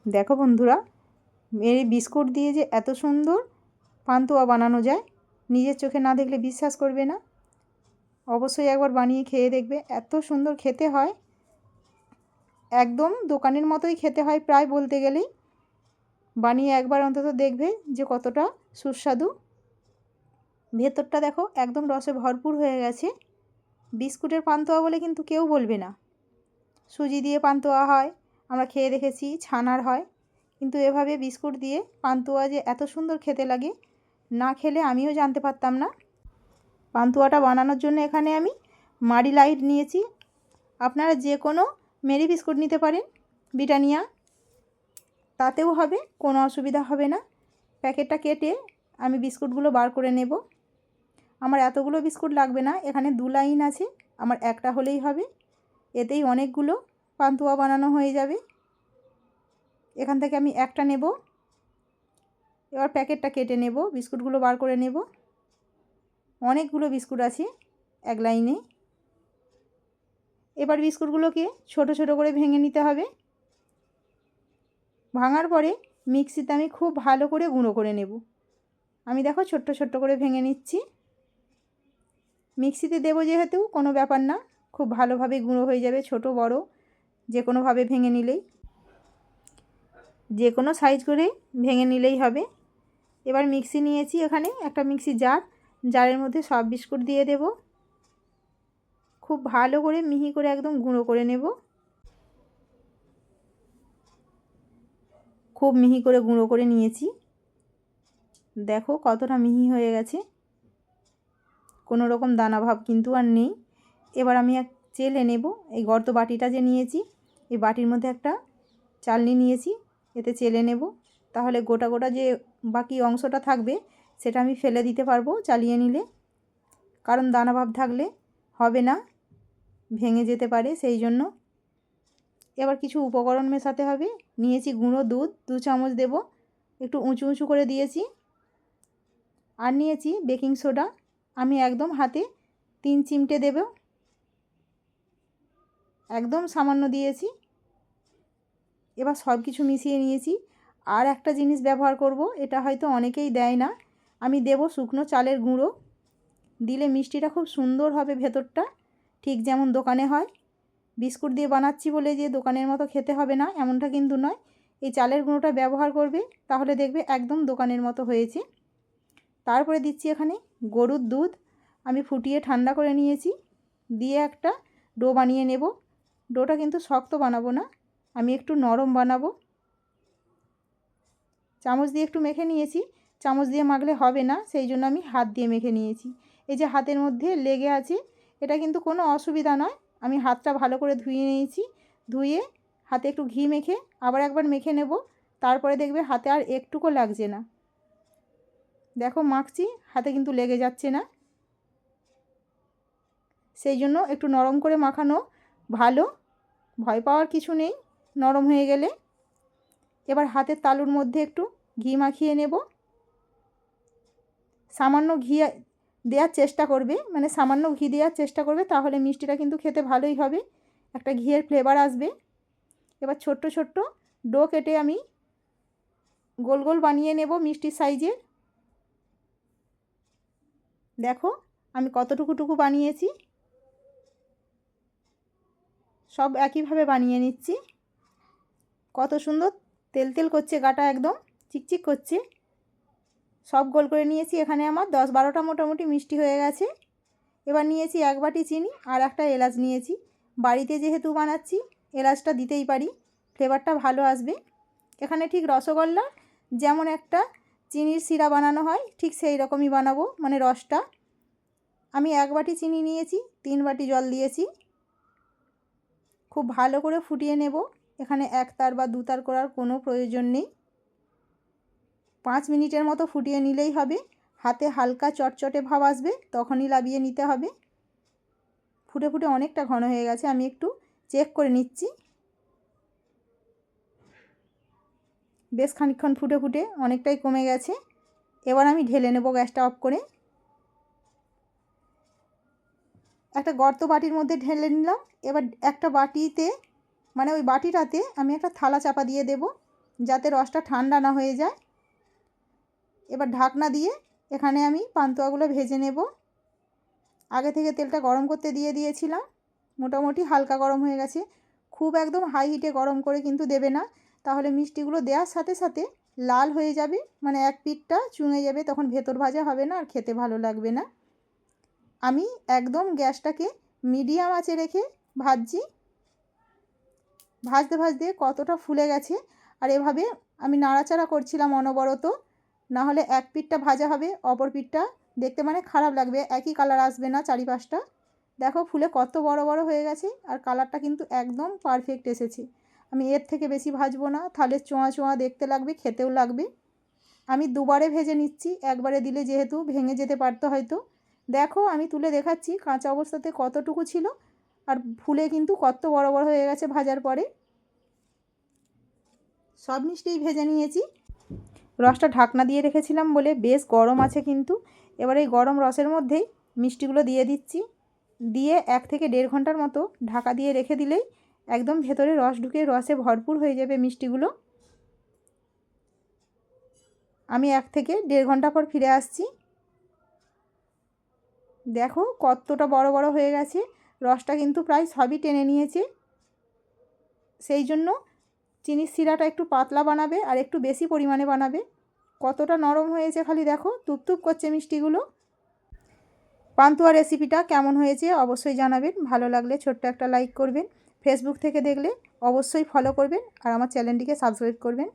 দেখো বন্ধুরা, এই বিস্কুট দিয়ে যে এত সুন্দর পান্তুয়া বানানো যায়, নিজের চোখে না দেখলে বিশ্বাস করবে না। অবশ্যই একবার বানিয়ে খেয়ে দেখবে, এত সুন্দর খেতে হয়। একদম দোকানের মতোই খেতে হয় প্রায় বলতে গেলেই। বানিয়ে একবার অন্তত দেখবে যে কতটা সুস্বাদু। ভেতরটা দেখো একদম রসে ভরপুর হয়ে গেছে। বিস্কুটের পান্তুয়া বলে কিন্তু কেউ বলবে না। সুজি দিয়ে পান্তুয়া হয়, আমরা খেয়ে দেখেছি, ছানার হয়, কিন্তু এভাবে বিস্কুট দিয়ে পান্তুয়া যে এত সুন্দর খেতে লাগে, না খেলে আমিও জানতে পারতাম না। পান্তুয়াটা বানানোর জন্য এখানে আমি মারি লাইট নিয়েছি। আপনারা যে কোনো মেরি বিস্কুট নিতে পারেন, ব্রিটানিয়া, তাতেও হবে, কোনো অসুবিধা হবে না। প্যাকেটটা কেটে আমি বিস্কুটগুলো বার করে নেব। আমার এতগুলো বিস্কুট লাগবে না, এখানে 2 লাইন আছে, আমার একটা হলেই হবে। এতেই অনেকগুলো পান্তুয়া বানানো হয়ে যাবে। এখান থেকে আমি একটা নেব। এবার প্যাকেটটা কেটে নেব, বিস্কুটগুলো বার করে নেব। অনেকগুলো বিস্কুট আছে এক লাইনে। এবার বিস্কুটগুলোকে ছোট ছোট করে ভেঙে নিতে হবে। ভাঙার পরে মিক্সিতে আমি খুব ভালো করে গুঁড়ো করে নেব। আমি দেখো ছোট্ট ছোট্ট করে ভেঙে নিচ্ছি। মিক্সিতে দেবো যেহেতু কোনো ব্যাপার না, খুব ভালোভাবে গুঁড়ো হয়ে যাবে। ছোট বড় যে কোনোভাবে ভেঙে নিলেই, যে কোনো সাইজ করে ভেঙে নিলেই হবে। এবার মিক্সি নিয়েছি, এখানে একটা মিক্সি জারের মধ্যে সব বিস্কুট দিয়ে দেব। খুব ভালো করে মিহি করে একদম গুঁড়ো করে নেব। খুব মিহি করে গুঁড়ো করে নিয়েছি, দেখো কতটা মিহি হয়ে গেছে, কোনো রকম দানা ভাব কিন্তু আর নেই। এবার আমি এক চেলে নেব। এই গর্ত বাটিটা যে নিয়েছি, এই বাটির মধ্যে একটা চালনি নিয়েছি, এতে চেলে নেব। তাহলে গোটা গোটা যে বাকি অংশটা থাকবে সেটা আমি ফেলে দিতে পারবো চালিয়ে নিলে, কারণ দানা ভাব থাকলে হবে না, ভেঙে যেতে পারে সেই জন্য। এবার কিছু উপকরণ মেশাতে হবে। নিয়েছি গুঁড়ো দুধ 2 চামচ দেব, একটু উঁচু উঁচু করে দিয়েছি। আর নিয়েছি বেকিং সোডা, আমি একদম হাতে 3 চিমটে দেব, একদম সামান্য দিয়েছি। এবার সব কিছু মিশিয়ে নিয়েছি। আর একটা জিনিস ব্যবহার করব, এটা হয়তো অনেকেই দেয় না, আমি দেব শুকনো চালের গুঁড়ো। দিলে মিষ্টিটা খুব সুন্দর হবে ভেতরটা, ঠিক যেমন দোকানে হয়। বিস্কুট দিয়ে বানাচ্ছি বলে যে দোকানের মতো খেতে হবে না এমনটা কিন্তু নয়। এই চালের গুঁড়োটা ব্যবহার করবে, তাহলে দেখবে একদম দোকানের মতো হয়েছে। তারপরে দিচ্ছি এখানে গরুর দুধ, আমি ফুটিয়ে ঠান্ডা করে নিয়েছি। দিয়ে একটা ডো বানিয়ে নেব। ডোটা কিন্তু শক্ত বানাবো না, আমি একটু নরম বানাবো। চামচ দিয়ে একটু মেখে নিয়েছি, চামচ দিয়ে মাখলে হবে না, সেই জন্য আমি হাত দিয়ে মেখে নিয়েছি। এই যে হাতের মধ্যে লেগে আছে, এটা কিন্তু কোনো অসুবিধা নয়। আমি হাতটা ভালো করে ধুয়ে নিয়েছি, ধুয়ে হাতে একটু ঘি মেখে আবার একবার মেখে নেব। তারপরে দেখবে হাতে আর একটুকু লাগছে না। দেখো মাখছি, হাতে কিন্তু লেগে যাচ্ছে না। সেই জন্য একটু নরম করে মাখানো ভালো, ভয় পাওয়ার কিছু নেই নরম হয়ে গেলে। এবার হাতের তালুর মধ্যে একটু ঘি মাখিয়ে নেব। সামান্য ঘি দেওয়ার চেষ্টা করবে, মানে সামান্য ঘি দেওয়ার চেষ্টা করবে, তাহলে মিষ্টিটা কিন্তু খেতে ভালোই হবে, একটা ঘিয়ের ফ্লেভার আসবে। এবার ছোট্ট ছোট্ট ডো কেটে আমি গোল গোল বানিয়ে নেব মিষ্টির সাইজের। দেখো আমি কতটুকু বানিয়েছি, সব একইভাবে বানিয়ে নিচ্ছি। কত সুন্দর তেল তেল করছে গাটা, একদম চিকচিক করছে। সব গোল করে নিয়েছি। এখানে আমার 10-12টা মোটামুটি মিষ্টি হয়ে গেছে। এবার নিয়েছি 1 বাটি চিনি আর একটা এলাচ নিয়েছি। বাড়িতে যেহেতু বানাচ্ছি এলাচটা দিতেই পারি, ফ্লেভারটা ভালো আসবে। এখানে ঠিক রসগোল্লা যেমন একটা চিনির শিরা বানানো হয়, ঠিক সেই রকমই বানাবো, মানে রসটা। আমি 1 বাটি চিনি নিয়েছি, 3 বাটি জল দিয়েছি। খুব ভালো করে ফুটিয়ে নেব। এখানে 1 তার বা 2 তার করার কোনো প্রয়োজন নেই। 5 মিনিটের মতো ফুটিয়ে নিলেই হবে। হাতে হালকা চটচটে ভাব আসবে, তখনই নামিয়ে নিতে হবে। ফুটে ফুটে অনেকটা ঘন হয়ে গেছে, আমি একটু চেক করে নিচ্ছি। বেশ খানিকক্ষণ ফুটে ফুটে অনেকটাই কমে গেছে। এবার আমি ঢেলে নেব গ্যাসটা অফ করে। একটা গর্ত বাটির মধ্যে ঢেলে নিলাম। এবার একটা বাটিতে, মানে ওই বাটিটাতে আমি একটা থালা চাপা দিয়ে দেব, যাতে রসটা ঠান্ডা না হয়ে যায়। এবার ঢাকনা দিয়ে এখানে আমি পান্তুয়াগুলো ভেজে নেব। আগে থেকে তেলটা গরম করতে দিয়ে দিয়েছিলাম, মোটামুটি হালকা গরম হয়ে গেছে। খুব একদম হাই হিটে গরম করে কিন্তু দেবে না, তাহলে মিষ্টিগুলো দেওয়ার সাথে সাথে লাল হয়ে যাবে, মানে এক পিঠটা চুঙে যাবে, তখন ভেতর ভাজা হবে না আর খেতে ভালো লাগবে না। আমি একদম গ্যাসটাকে মিডিয়াম আঁচে রেখে ভাজছি। ভাজতে ভাজতে কতটা ফুলে গেছে, আর এভাবে আমি নাড়াচাড়া করছিলাম অনবরত, না হলে এক পিঠটা ভাজা হবে, অপর পিঠটা দেখতে মানে খারাপ লাগবে, একই কালার আসবে না চারিপাশটা। দেখো ফুলে কত বড় বড় হয়ে গেছে, আর কালারটা কিন্তু একদম পারফেক্ট এসেছে। আমি এর থেকে বেশি ভাজবো না, তাহলে চোঁয়া চোঁয়া দেখতে লাগবে, খেতেও লাগবে। আমি দুবারে ভেজে নিচ্ছি, একবারে দিলে যেহেতু ভেঙে যেতে পারতো হয়তো। দেখো আমি তুলে দেখাচ্ছি কাঁচা অবস্থাতে কতটুকু ছিল, আর ফুলে কিন্তু কত বড় বড় হয়ে গেছে ভাজার পরে। সব মিষ্টিই ভেজে নিয়েছি। রসটা ঢাকনা দিয়ে রেখেছিলাম বলে বেশ গরম আছে কিন্তু। এবার এই গরম রসের মধ্যেই মিষ্টিগুলো দিয়ে দিচ্ছি, দিয়ে 1 থেকে 1.5 ঘন্টার মতো ঢাকা দিয়ে রেখে দিলেই একদম ভেতরে রস ঢুকে রসে ভরপুর হয়ে যাবে মিষ্টিগুলো। আমি 1 থেকে 1.5 ঘন্টা পর ফিরে আসছি। দেখো কতটা বড় বড় হয়ে গেছে, রসটা কিন্তু প্রায় সবই টেনে নিয়েছে। সেই জন্য চিনির শিরাটা একটু পাতলা বানাবে আর একটু বেশি পরিমাণে বানাবে। কতটা নরম হয়েছে খালি দেখো, তুপতুপ করছে মিষ্টিগুলো। পান্তুয়া রেসিপিটা কেমন হয়েছে অবশ্যই জানাবেন। ভালো লাগলে ছোট্ট একটা লাইক করবেন। ফেসবুক থেকে দেখলে অবশ্যই ফলো করবেন আর আমার চ্যানেলটিকে সাবস্ক্রাইব করবেন।